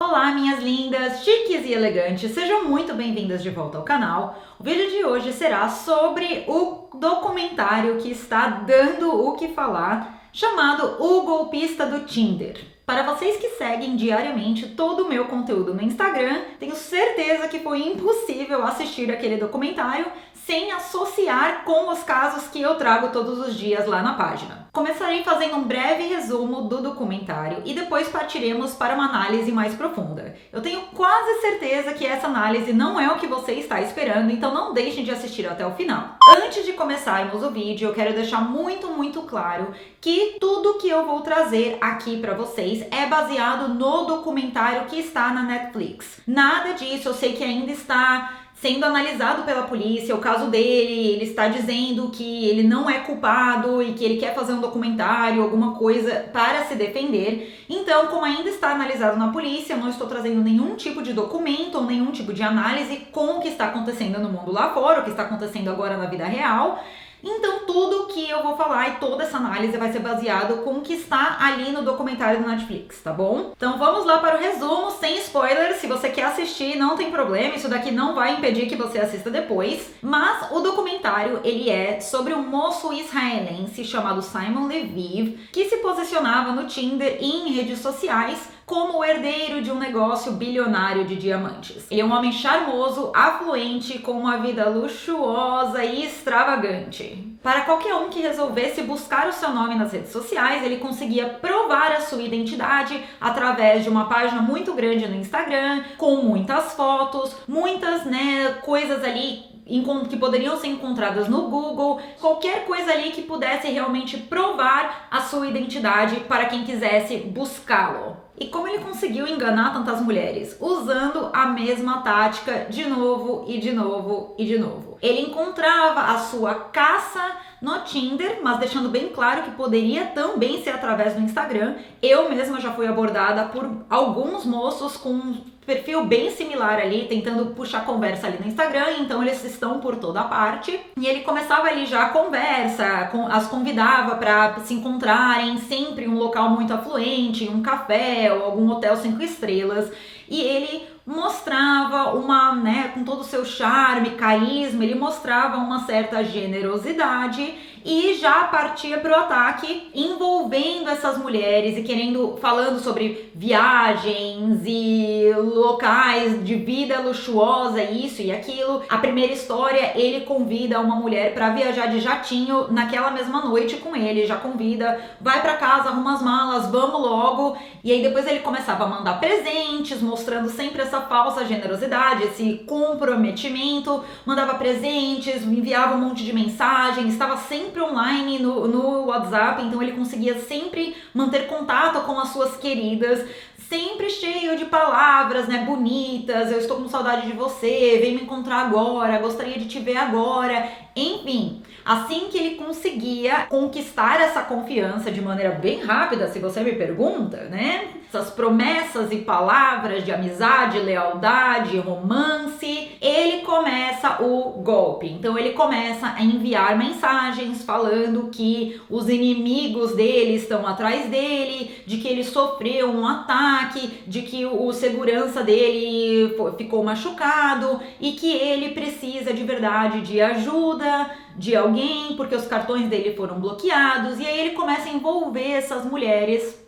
Olá, minhas lindas, chiques e elegantes, sejam muito bem-vindas de volta ao canal. O vídeo de hoje será sobre o documentário que está dando o que falar, chamado O Golpista do Tinder. Para vocês que seguem diariamente todo o meu conteúdo no Instagram, tenho certeza que foi impossível assistir aquele documentário sem associar com os casos que eu trago todos os dias lá na página. Começarei fazendo um breve resumo do documentário e depois partiremos para uma análise mais profunda. Eu tenho quase certeza que essa análise não é o que você está esperando, então não deixem de assistir até o final. Antes de começarmos o vídeo, eu quero deixar muito claro que tudo que eu vou trazer aqui para vocês é baseado no documentário que está na Netflix. Nada disso, eu sei que ainda está sendo analisado pela polícia, o caso dele, ele está dizendo que ele não é culpado e que ele quer fazer um documentário, alguma coisa para se defender. Então, como ainda está analisado na polícia, eu não estou trazendo nenhum tipo de documento ou nenhum tipo de análise com o que está acontecendo no mundo lá fora, o que está acontecendo agora na vida real. Então tudo que eu vou falar e toda essa análise vai ser baseado com o que está ali no documentário do Netflix, tá bom? Então vamos lá para o resumo, sem spoilers. Se você quer assistir, não tem problema, isso daqui não vai impedir que você assista depois. Mas o documentário, ele é sobre um moço israelense chamado Simon Leviv, que se posicionava no Tinder e em redes sociais como o herdeiro de um negócio bilionário de diamantes. Ele é um homem charmoso, afluente, com uma vida luxuosa e extravagante. Para qualquer um que resolvesse buscar o seu nome nas redes sociais, ele conseguia provar a sua identidade através de uma página muito grande no Instagram, com muitas fotos, muitas, coisas ali que poderiam ser encontradas no Google, qualquer coisa ali que pudesse realmente provar a sua identidade para quem quisesse buscá-lo. E como ele conseguiu enganar tantas mulheres? Usando a mesma tática de novo e de novo e de novo. Ele encontrava a sua caça no Tinder, mas deixando bem claro que poderia também ser através do Instagram. Eu mesma já fui abordada por alguns moços com um perfil bem similar ali, tentando puxar conversa ali no Instagram, então eles estão por toda parte. E ele começava ali já a conversa, as convidava para se encontrarem sempre em um local muito afluente, um café ou algum hotel 5 estrelas. E ele mostrava com todo o seu charme, carisma, ele mostrava uma certa generosidade e já partia pro ataque envolvendo essas mulheres e falando sobre viagens e locais de vida luxuosa, isso e aquilo. A primeira história, ele convida uma mulher para viajar de jatinho naquela mesma noite com ele, já convida, vai para casa, arruma as malas, vamos logo. E aí depois ele começava a mandar presentes, mostrando sempre essa falsa generosidade, esse comprometimento, mandava presentes, enviava um monte de mensagens, estava sempre online no WhatsApp, então ele conseguia sempre manter contato com as suas queridas, sempre cheio de palavras, bonitas, eu estou com saudade de você, vem me encontrar agora, gostaria de te ver agora, enfim. Assim que ele conseguia conquistar essa confiança de maneira bem rápida, se você me pergunta, essas promessas e palavras de amizade, lealdade, romance, ele começa o golpe. Então ele começa a enviar mensagens falando que os inimigos dele estão atrás dele, de que ele sofreu um ataque, de que o segurança dele ficou machucado e que ele precisa de verdade de ajuda de alguém, porque os cartões dele foram bloqueados. E aí ele começa a envolver essas mulheres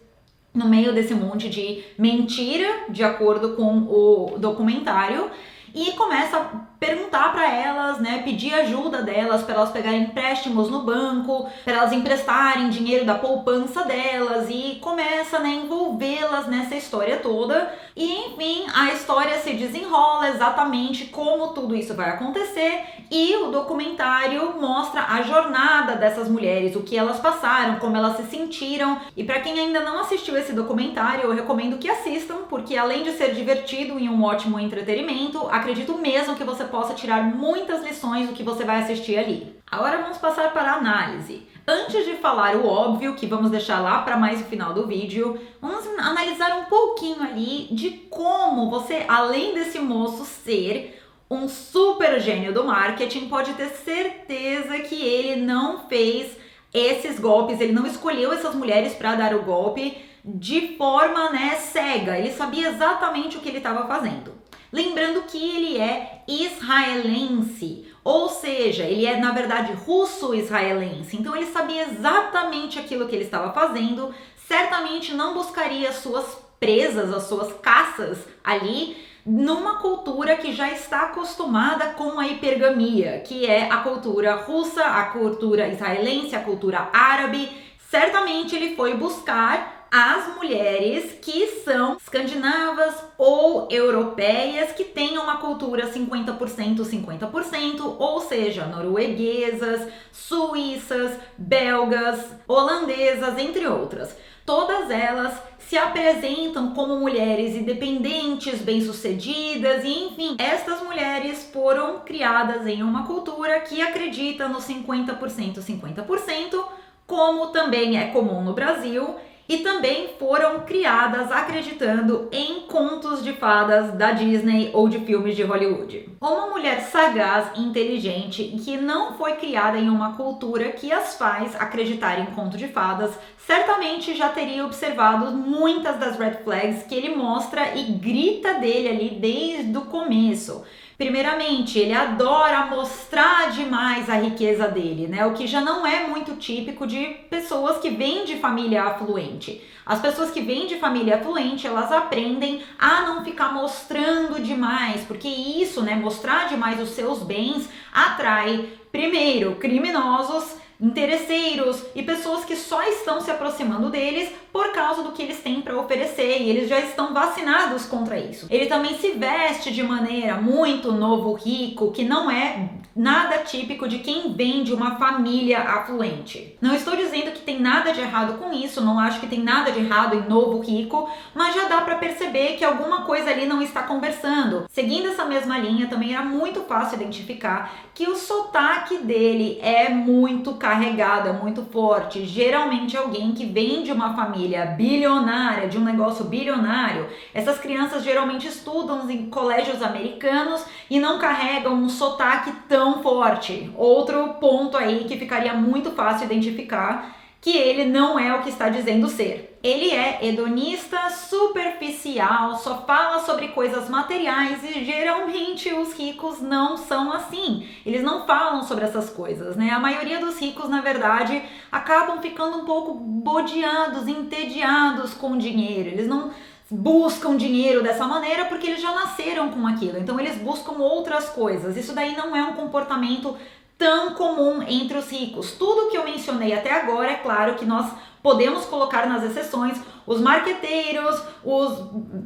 no meio desse monte de mentira, de acordo com o documentário, e começa a perguntar para elas, pedir ajuda delas para elas pegarem empréstimos no banco, para elas emprestarem dinheiro da poupança delas, e começa a envolvê-las nessa história toda. E enfim, a história se desenrola exatamente como tudo isso vai acontecer, e o documentário mostra a jornada dessas mulheres, o que elas passaram, como elas se sentiram. E para quem ainda não assistiu esse documentário, eu recomendo que assistam, porque além de ser divertido e um ótimo entretenimento, acredito mesmo que você possa tirar muitas lições do que você vai assistir ali. Agora vamos passar para a análise. Antes de falar o óbvio, que vamos deixar lá para mais o final do vídeo, vamos analisar um pouquinho ali de como você, além desse moço ser um super gênio do marketing, pode ter certeza que ele não fez esses golpes, ele não escolheu essas mulheres para dar o golpe de forma, né, cega. Ele sabia exatamente o que ele estava fazendo. Lembrando que ele é israelense, ou seja, ele é na verdade russo-israelense, então ele sabia exatamente aquilo que ele estava fazendo, certamente não buscaria as suas presas, as suas caças ali, numa cultura que já está acostumada com a hipergamia, que é a cultura russa, a cultura israelense, a cultura árabe. Certamente ele foi buscar as mulheres que são escandinavas ou europeias, que tenham uma cultura 50%, 50%, ou seja, norueguesas, suíças, belgas, holandesas, entre outras. Todas elas se apresentam como mulheres independentes, bem-sucedidas e, enfim, estas mulheres foram criadas em uma cultura que acredita no 50%, 50%, como também é comum no Brasil, e também foram criadas acreditando em contos de fadas da Disney ou de filmes de Hollywood. Uma mulher sagaz, inteligente, que não foi criada em uma cultura que as faz acreditar em conto de fadas, certamente já teria observado muitas das red flags que ele mostra e grita dele ali desde o começo. Primeiramente, ele adora mostrar demais a riqueza dele, né? O que já não é muito típico de pessoas que vêm de família afluente. As pessoas que vêm de família afluente, elas aprendem a não ficar mostrando demais, porque isso, né, mostrar demais os seus bens atrai, primeiro, criminosos, interesseiros e pessoas que só estão se aproximando deles por causa do que eles têm para oferecer, e eles já estão vacinados contra isso. Ele também se veste de maneira muito novo rico, que não é nada típico de quem vem de uma família afluente. Não estou dizendo que tem nada de errado com isso, não acho que tem nada de errado em novo rico, mas já dá para perceber que alguma coisa ali não está conversando. Seguindo essa mesma linha, também era muito fácil identificar que o sotaque dele é muito carregado, é muito forte. Geralmente alguém que vem de uma família bilionária, de um negócio bilionário, essas crianças geralmente estudam em colégios americanos e não carregam um sotaque tão forte. Outro ponto aí que ficaria muito fácil identificar que ele não é o que está dizendo ser. Ele é hedonista, superficial, só fala sobre coisas materiais e geralmente os ricos não são assim. Eles não falam sobre essas coisas, né? A maioria dos ricos, na verdade, acabam ficando um pouco bodeados, entediados com o dinheiro. Eles não buscam dinheiro dessa maneira porque eles já nasceram com aquilo. Então eles buscam outras coisas. Isso daí não é um comportamento tão comum entre os ricos. Tudo que eu mencionei até agora, é claro que nós podemos colocar nas exceções os marqueteiros, os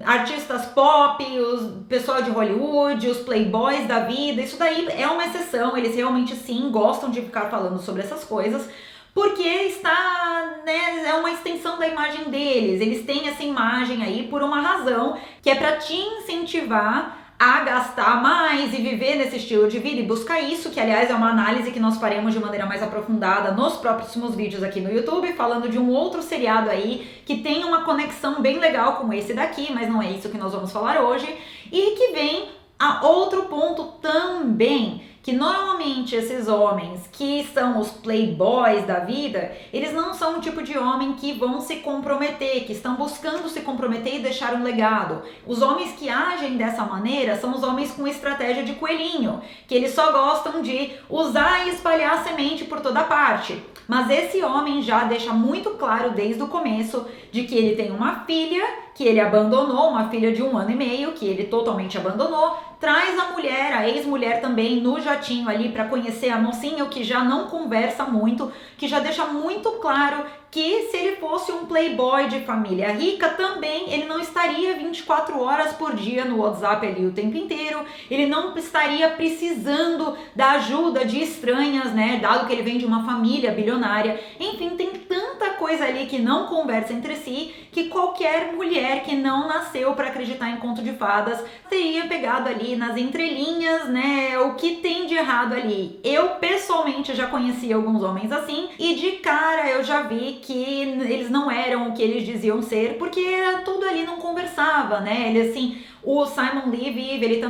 artistas pop, os pessoal de Hollywood, os playboys da vida. Isso daí é uma exceção, eles realmente sim gostam de ficar falando sobre essas coisas, porque está, né, é uma extensão da imagem deles. Eles têm essa imagem aí por uma razão, que é para te incentivar a gastar mais e viver nesse estilo de vida e buscar isso, que aliás é uma análise que nós faremos de maneira mais aprofundada nos próximos vídeos aqui no YouTube, falando de um outro seriado aí que tem uma conexão bem legal com esse daqui, mas não é isso que nós vamos falar hoje. E que vem a outro ponto também, que normalmente esses homens que são os playboys da vida, eles não são o tipo de homem que vão se comprometer, que estão buscando se comprometer e deixar um legado. Os homens que agem dessa maneira são os homens com estratégia de coelhinho, que eles só gostam de usar e espalhar semente por toda parte. Mas esse homem já deixa muito claro desde o começo de que ele tem uma filha que ele abandonou, uma filha de 1 ano e meio, que ele totalmente abandonou, traz a mulher, a ex-mulher também, no jatinho ali para conhecer a mocinha, o que já não conversa muito, que já deixa muito claro que se ele fosse um playboy de família rica também, ele não estaria 24 horas por dia no WhatsApp ali o tempo inteiro, ele não estaria precisando da ajuda de estranhas, né, dado que ele vem de uma família bilionária. Enfim, tem tanta coisa ali que não conversa entre si, que qualquer mulher que não nasceu para acreditar em conto de fadas teria pegado ali nas entrelinhas, né, o que tem de errado ali. Eu pessoalmente já conheci alguns homens assim e de cara eu já vi que eles não eram o que eles diziam ser, porque tudo ali não conversava, né? Ele assim, o Simon Levy, ele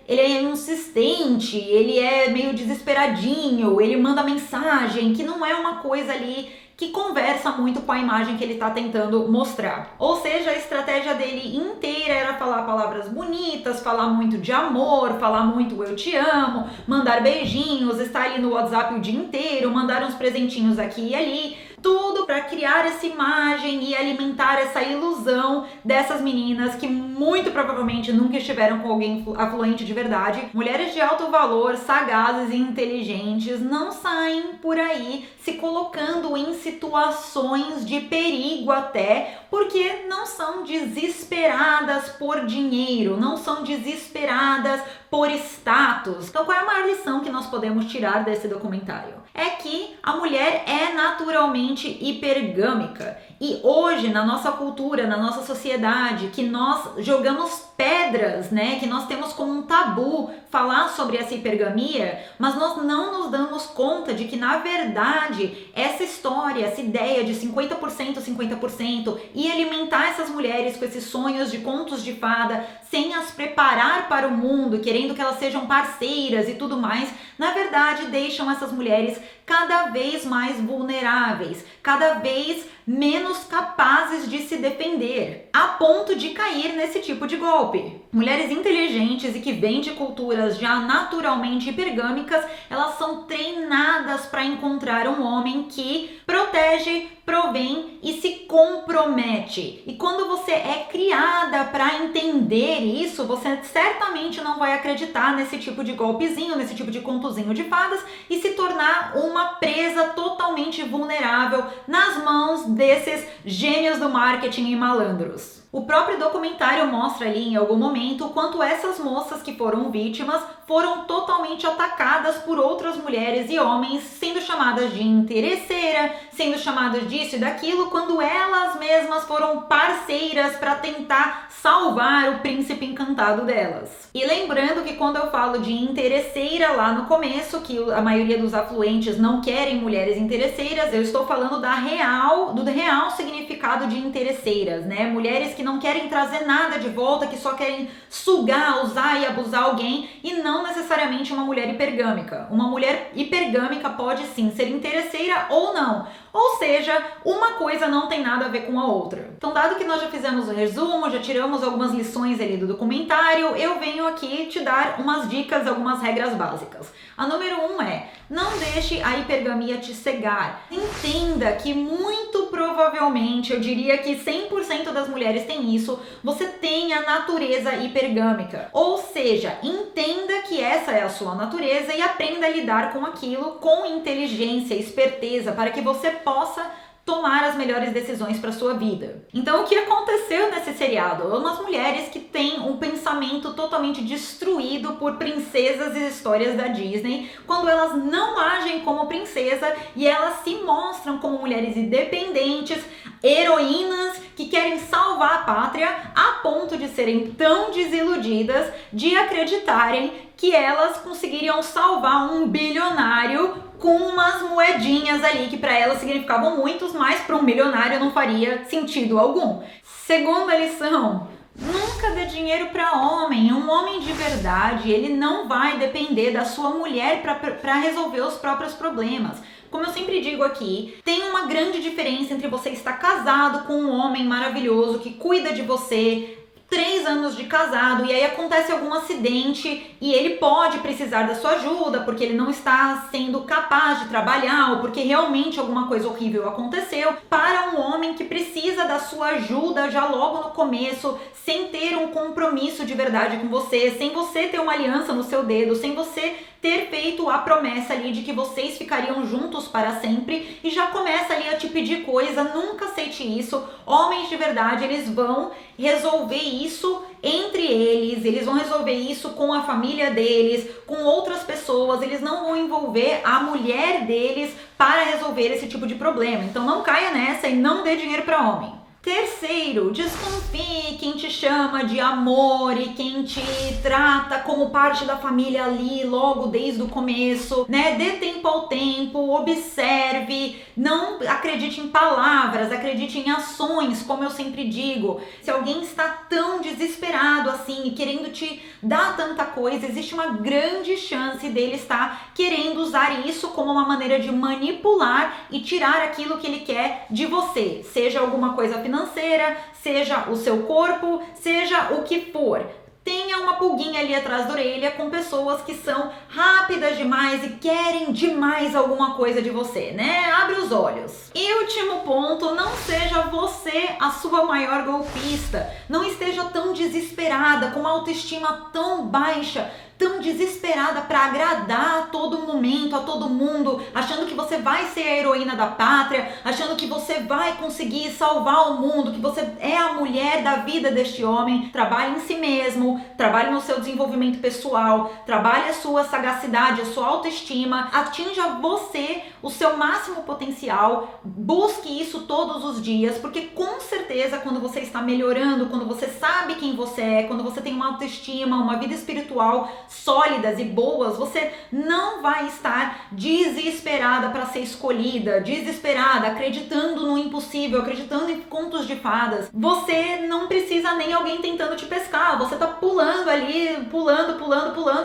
é insistente, ele é meio desesperadinho, ele manda mensagem, que não é uma coisa ali que conversa muito com a imagem que ele está tentando mostrar. Ou seja, a estratégia dele inteira era falar palavras bonitas, falar muito de amor, falar muito eu te amo, mandar beijinhos, estar ali no WhatsApp o dia inteiro, mandar uns presentinhos aqui e ali, tudo para criar essa imagem e alimentar essa ilusão dessas meninas que muito provavelmente nunca estiveram com alguém afluente de verdade. Mulheres de alto valor, sagazes e inteligentes não saem por aí se colocando em situações de perigo até, porque não são desesperadas por dinheiro, não são desesperadas por status. Então qual é a maior lição que nós podemos tirar desse documentário? É que a mulher é naturalmente hipergâmica. E hoje, na nossa cultura, na nossa sociedade, que nós jogamos pedras, né? Que nós temos como um tabu falar sobre essa hipergamia, mas nós não nos damos conta de que, na verdade, essa história, essa ideia de 50%, 50% e alimentar essas mulheres com esses sonhos de contos de fada, sem as preparar para o mundo, querendo que elas sejam parceiras e tudo mais, na verdade, deixam essas mulheres cada vez mais vulneráveis, cada vez menos capazes de se defender, a ponto de cair nesse tipo de golpe. Mulheres inteligentes e que vêm de culturas já naturalmente hipergâmicas, elas são treinadas para encontrar um homem que protege, provém e se compromete. E quando você é criada para entender isso, você certamente não vai acreditar nesse tipo de golpezinho, nesse tipo de contozinho de fadas e se tornar uma presa totalmente vulnerável nas mãos desses gênios do marketing e malandros. O próprio documentário mostra ali em algum momento o quanto essas moças que foram vítimas foram totalmente atacadas por outras mulheres e homens, sendo chamadas de interesseira, sendo chamadas disso e daquilo, quando elas mesmas foram parceiras para tentar salvar o príncipe encantado delas. E lembrando que quando eu falo de interesseira lá no começo, que a maioria dos afluentes não querem mulheres interesseiras, eu estou falando do real significado de interesseiras, né? Mulheres que não querem trazer nada de volta, que só querem sugar, usar e abusar alguém, e não necessariamente uma mulher hipergâmica. Uma mulher hipergâmica pode sim ser interesseira ou não. Ou seja, uma coisa não tem nada a ver com a outra. Então, dado que nós já fizemos o resumo, já tiramos algumas lições ali do documentário, eu venho aqui te dar umas dicas, algumas regras básicas. A número 1 é: não deixe a hipergamia te cegar. Entenda que muito provavelmente, eu diria que 100% das mulheres têm isso, você tem a natureza hipergâmica. Ou seja, entenda que essa é a sua natureza e aprenda a lidar com aquilo com inteligência, esperteza, para que você possa tomar as melhores decisões para sua vida. Então, o que aconteceu nesse seriado? Umas mulheres que têm um pensamento totalmente destruído por princesas e histórias da Disney, quando elas não agem como princesa e elas se mostram como mulheres independentes, heroínas que querem salvar a pátria, a ponto de serem tão desiludidas de acreditarem que elas conseguiriam salvar um bilionário com umas moedinhas ali que para elas significavam muitos, mas para um milionário não faria sentido algum. Segunda lição: nunca dê dinheiro para homem. Um homem de verdade, ele não vai depender da sua mulher para resolver os próprios problemas. Como eu sempre digo aqui, tem uma grande diferença entre você estar casado com um homem maravilhoso que cuida de você, 3 anos de casado, e aí acontece algum acidente e ele pode precisar da sua ajuda porque ele não está sendo capaz de trabalhar ou porque realmente alguma coisa horrível aconteceu, para um homem que precisa da sua ajuda já logo no começo, sem ter um compromisso de verdade com você, sem você ter uma aliança no seu dedo, sem você ter feito a promessa ali de que vocês ficariam juntos para sempre, e já começa ali a te pedir coisa. Nunca aceite isso. Homens de verdade, eles vão resolver isso entre eles vão resolver isso com a família deles, com outras pessoas, eles não vão envolver a mulher deles para resolver esse tipo de problema. Então não caia nessa e não dê dinheiro para homem. Terceiro, desconfie quem te chama de amor e quem te trata como parte da família ali logo desde o começo, né? Dê tempo ao tempo, observe, não acredite em palavras, acredite em ações, como eu sempre digo. Se alguém está tão desesperado assim e querendo te dar tanta coisa, existe uma grande chance dele estar querendo usar isso como uma maneira de manipular e tirar aquilo que ele quer de você, seja alguma coisa financeira, seja o seu corpo, seja o que for. Tenha uma pulguinha ali atrás da orelha com pessoas que são rápidas demais e querem demais alguma coisa de você, né? Abre os olhos. E último ponto, não seja você a sua maior golpista. Não esteja tão desesperada, com uma autoestima tão baixa, tão desesperada para agradar a todo momento, a todo mundo, achando que você vai ser a heroína da pátria, achando que você vai conseguir salvar o mundo, que você é a mulher da vida deste homem. Trabalhe em si mesmo, trabalhe no seu desenvolvimento pessoal, trabalhe a sua sagacidade, a sua autoestima, atinja você o seu máximo potencial, busque isso todos os dias, porque com certeza quando você está melhorando, quando você sabe quem você é, quando você tem uma autoestima, uma vida espiritual sólidas e boas, você não vai estar desesperada para ser escolhida, desesperada, acreditando no impossível, acreditando em contos de fadas. Você não precisa nem alguém tentando te pescar, você tá pulando ali, pulando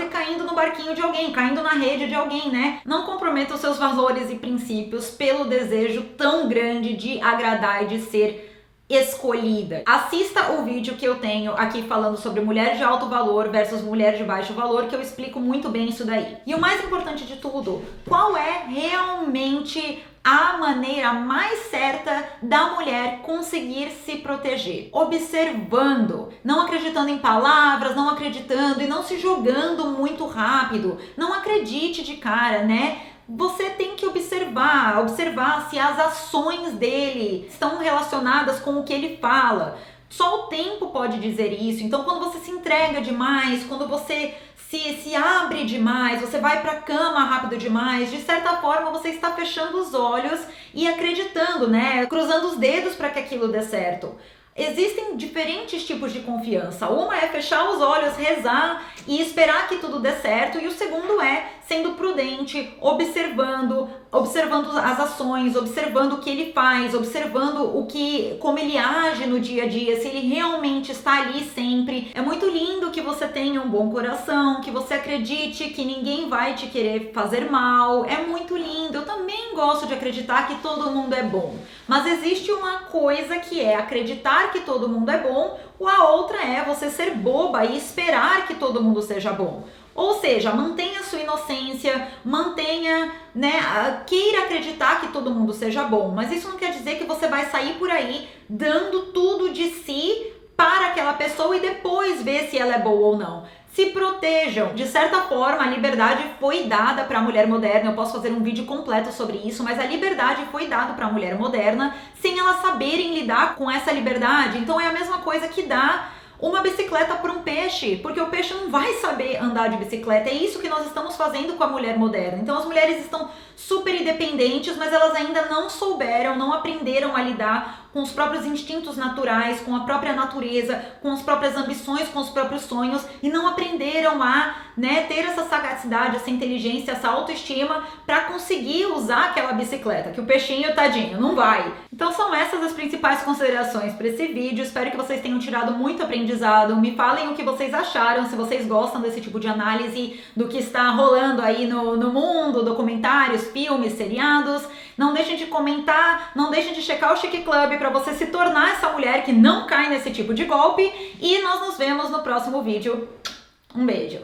e caindo no barquinho de alguém, caindo na rede de alguém, né? Não comprometa os seus valores e princípios pelo desejo tão grande de agradar e de ser escolhida. Assista o vídeo que eu tenho aqui falando sobre mulheres de alto valor versus mulheres de baixo valor, que eu explico muito bem isso daí. E o mais importante de tudo, qual é realmente a maneira mais certa da mulher conseguir se proteger? Observando, não acreditando em palavras, não acreditando e não se jogando muito rápido. Não acredite de cara, né? Você tem que observar se as ações dele estão relacionadas com o que ele fala. Só o tempo pode dizer isso. Então, quando você se entrega demais, quando você se abre demais, você vai pra cama rápido demais, de certa forma você está fechando os olhos e acreditando, né? Cruzando os dedos para que aquilo dê certo. Existem diferentes tipos de confiança. Uma é fechar os olhos, rezar e esperar que tudo dê certo. E o segundo é sendo prudente, observando as ações, observando o que ele faz, observando como ele age no dia a dia, se ele realmente está ali sempre. É muito lindo que você tenha um bom coração, que você acredite que ninguém vai te querer fazer mal. É muito lindo. Eu também gosto de acreditar que todo mundo é bom. Mas existe uma coisa que é acreditar que todo mundo é bom, a outra é você ser boba e esperar que todo mundo seja bom. Ou seja, mantenha sua inocência, mantenha, né, queira acreditar que todo mundo seja bom, mas isso não quer dizer que você vai sair por aí dando tudo de si para aquela pessoa e depois ver se ela é boa ou não. Se protejam. De certa forma, a liberdade foi dada para a mulher moderna. Eu posso fazer um vídeo completo sobre isso, mas a liberdade foi dada para a mulher moderna sem elas saberem lidar com essa liberdade. Então é a mesma coisa que dá uma bicicleta para um peixe, porque o peixe não vai saber andar de bicicleta. É isso que nós estamos fazendo com a mulher moderna. Então as mulheres estão super independentes, mas elas ainda não souberam, não aprenderam a lidar com os próprios instintos naturais, com a própria natureza, com as próprias ambições, com os próprios sonhos, e não aprenderam a, ter essa sagacidade, essa inteligência, essa autoestima para conseguir usar aquela bicicleta, que o peixinho, tadinho, não vai. Então são essas as principais considerações para esse vídeo. Espero que vocês tenham tirado muito aprendizado. Me falem o que vocês acharam, se vocês gostam desse tipo de análise do que está rolando aí no mundo, documentários, filmes, seriados. Não deixem de comentar, não deixem de checar o Chique Club para você se tornar essa mulher que não cai nesse tipo de golpe. E nós nos vemos no próximo vídeo. Um beijo!